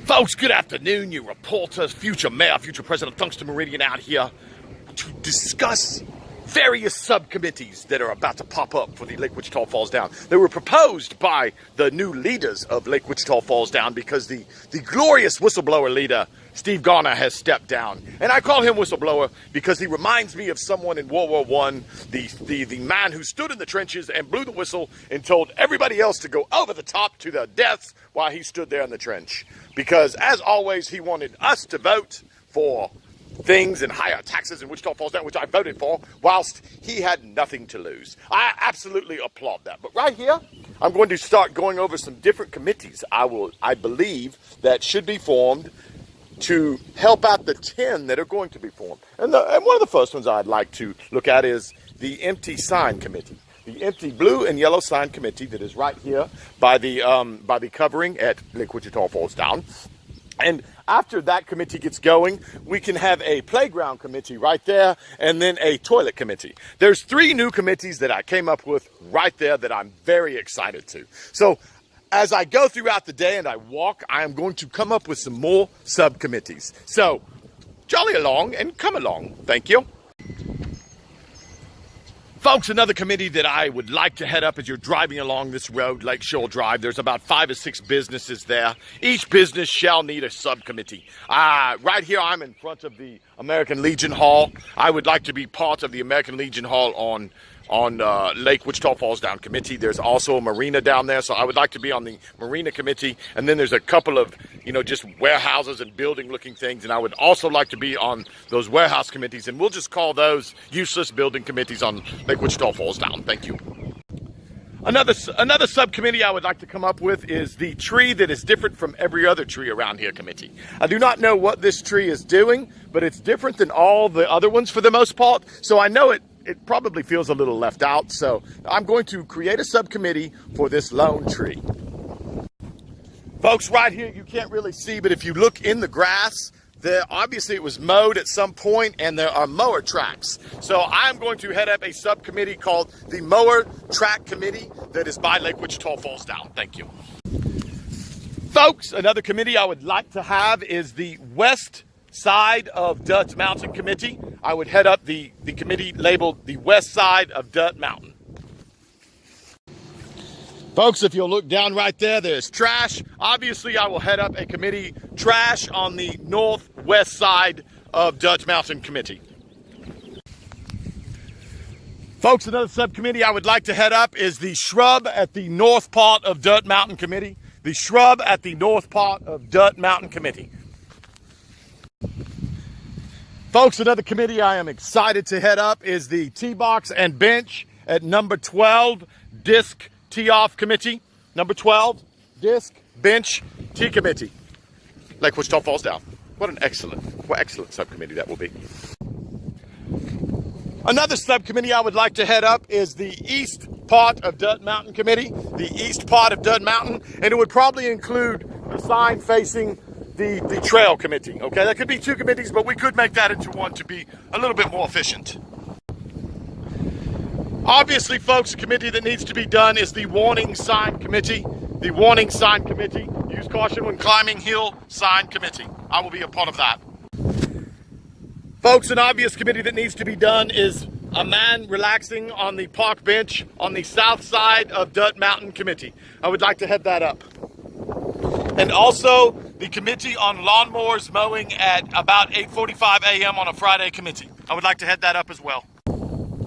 Folks, good afternoon. Your reporter, future mayor, future president of Tungsten Meridian out here to discuss various subcommittees that are about to pop up for the Lake Wichita Falls Down. They were proposed by the new leaders of Lake Wichita Falls Down because the glorious whistleblower leader, Steve Garner, has stepped down. And I call him whistleblower because he reminds me of someone in World War I, the man who stood in the trenches and blew the whistle and told everybody else to go over the top to their deaths while he stood there in the trench. Because, as always, he wanted us to vote for things and higher taxes in Wichita Falls Down, which I voted for, whilst he had nothing to lose. I absolutely applaud that. But right here, I'm going to start going over some different committees I believe that should be formed to help out the 10 that are going to be formed. And one of the first ones I'd like to look at is the empty sign committee. The empty blue and yellow sign committee that is right here by the covering at Lake Wichita Falls Down. And after that committee gets going, we can have a playground committee right there and then a toilet committee. There's 3 new committees that I came up with right there that I'm very excited to. So as I go throughout the day and I walk, I am going to come up with some more subcommittees. So jolly along and come along. Thank you. Folks, another committee that I would like to head up as you're driving along this road, Lakeshore Drive. There's about 5 or 6 businesses there. Each business shall need a subcommittee. Right here, I'm in front of the American Legion Hall. I would like to be part of the American Legion Hall on Lake Wichita Falls Down committee. There's also a marina down there, so I would like to be on the marina committee. And then there's a couple of, just warehouses and building looking things. And I would also like to be on those warehouse committees. And we'll just call those useless building committees on Lake Wichita Falls Down. Thank you. Another subcommittee I would like to come up with is the tree that is different from every other tree around here committee. I do not know what this tree is doing, but it's different than all the other ones for the most part. So I know it probably feels a little left out, so I'm going to create a subcommittee for this lone tree. Folks, right here you can't really see, but if you look in the grass, obviously it was mowed at some point and there are mower tracks. So I'm going to head up a subcommittee called the Mower Track Committee that is by Lake Wichita Falls Down. Thank you. Folks, another committee I would like to have is the West Side of Dirt Mountain Committee. I would head up the committee labeled the West Side of Dirt Mountain. Folks, if you'll look down right there, there's trash. Obviously, I will head up a committee, trash on the northwest side of Dirt Mountain Committee. Folks, another subcommittee I would like to head up is the Shrub at the North Part of Dirt Mountain Committee. The Shrub at the North Part of Dirt Mountain Committee. Folks, another committee I am excited to head up is the Tee Box and Bench at number 12 Disc Tee Off Committee. Number 12 Disc Bench Tee Committee. Lake Wichita Falls Down. What excellent subcommittee that will be. Another subcommittee I would like to head up is the East Part of Dirt Mountain Committee. The East Part of Dirt Mountain, and it would probably include the sign facing the trail committee. Okay, that could be 2 committees, but we could make that into one to be a little bit more efficient. Obviously, folks, a committee that needs to be done is the Warning Sign Committee. The Warning Sign Committee. Use caution when climbing hill sign committee. I will be a part of that. Folks, an obvious committee that needs to be done is a man relaxing on the park bench on the south side of Dirt Mountain Committee. I would like to head that up. And also the committee on lawnmowers mowing at about 8:45 a.m. on a Friday committee. I would like to head that up as well.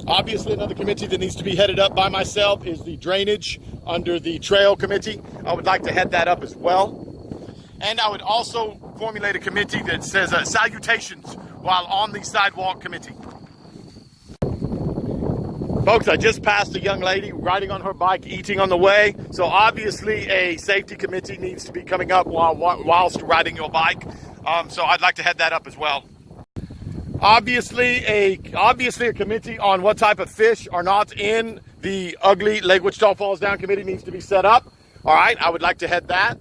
Obviously, another committee that needs to be headed up by myself is the drainage under the trail committee. I would like to head that up as well. And I would also formulate a committee that says salutations while on the sidewalk committee. Folks, I just passed a young lady riding on her bike, eating on the way. So obviously a safety committee needs to be coming up whilst riding your bike. So I'd like to head that up as well. Obviously a committee on what type of fish are not in the ugly Lake Wichita Falls Down committee needs to be set up. All right, I would like to head that.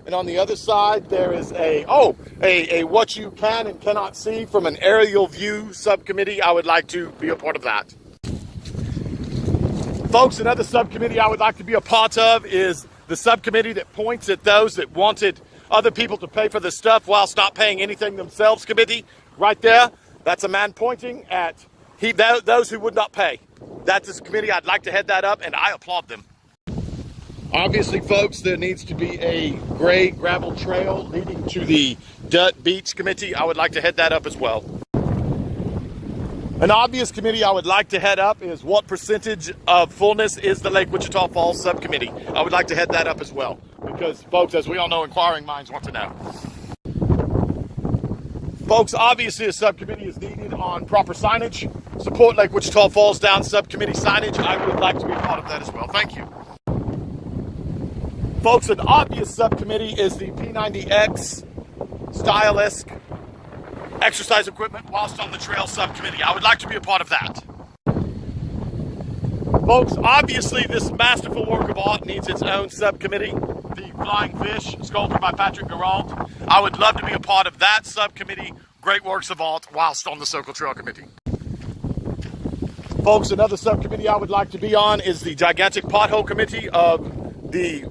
And on the other side, there is a what you can and cannot see from an aerial view subcommittee. I would like to be a part of that. Folks, another subcommittee I would like to be a part of is the subcommittee that points at those that wanted other people to pay for the stuff whilst not paying anything themselves committee, right there, that's a man pointing at those who would not pay. That's a committee. I'd like to head that up, and I applaud them. Obviously, folks, there needs to be a gray gravel trail leading to the Dirt Beach Committee. I would like to head that up as well. An obvious committee I would like to head up is what percentage of fullness is the Lake Wichita Falls Subcommittee. I would like to head that up as well because, folks, as we all know, inquiring minds want to know. Folks, obviously a subcommittee is needed on proper signage. Support Lake Wichita Falls Down subcommittee signage. I would like to be a part of that as well. Thank you. Folks, an obvious subcommittee is the P90X style-esque exercise equipment whilst on the trail subcommittee. I would like to be a part of that. Folks, obviously this masterful work of art needs its own subcommittee. The Flying Fish, sculpted by Patrick Gerald. I would love to be a part of that subcommittee. Great works of art whilst on the Circle Trail Committee. Folks, another subcommittee I would like to be on is the gigantic pothole committee of the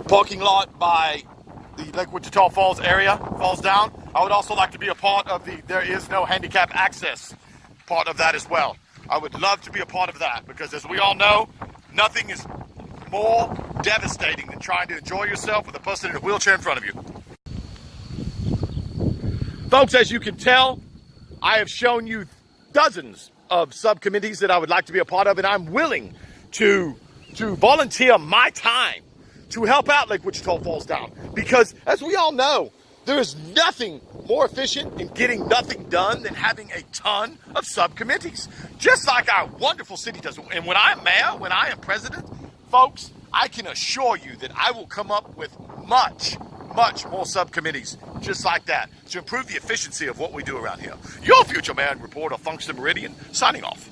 parking lot by the Lake Wichita Falls area, Falls Down. I would also like to be a part of the There Is No Handicap Access part of that as well. I would love to be a part of that because, as we all know, nothing is more devastating than trying to enjoy yourself with a person in a wheelchair in front of you. Folks, as you can tell, I have shown you dozens of subcommittees that I would like to be a part of, and I'm willing to volunteer my time to help out Lake Wichita Falls Down. Because, as we all know, there is nothing more efficient in getting nothing done than having a ton of subcommittees. Just like our wonderful city does. And when I am mayor, when I am president, folks, I can assure you that I will come up with much more subcommittees just like that to improve the efficiency of what we do around here. Your future man reporter, Tungsten Meridian, signing off.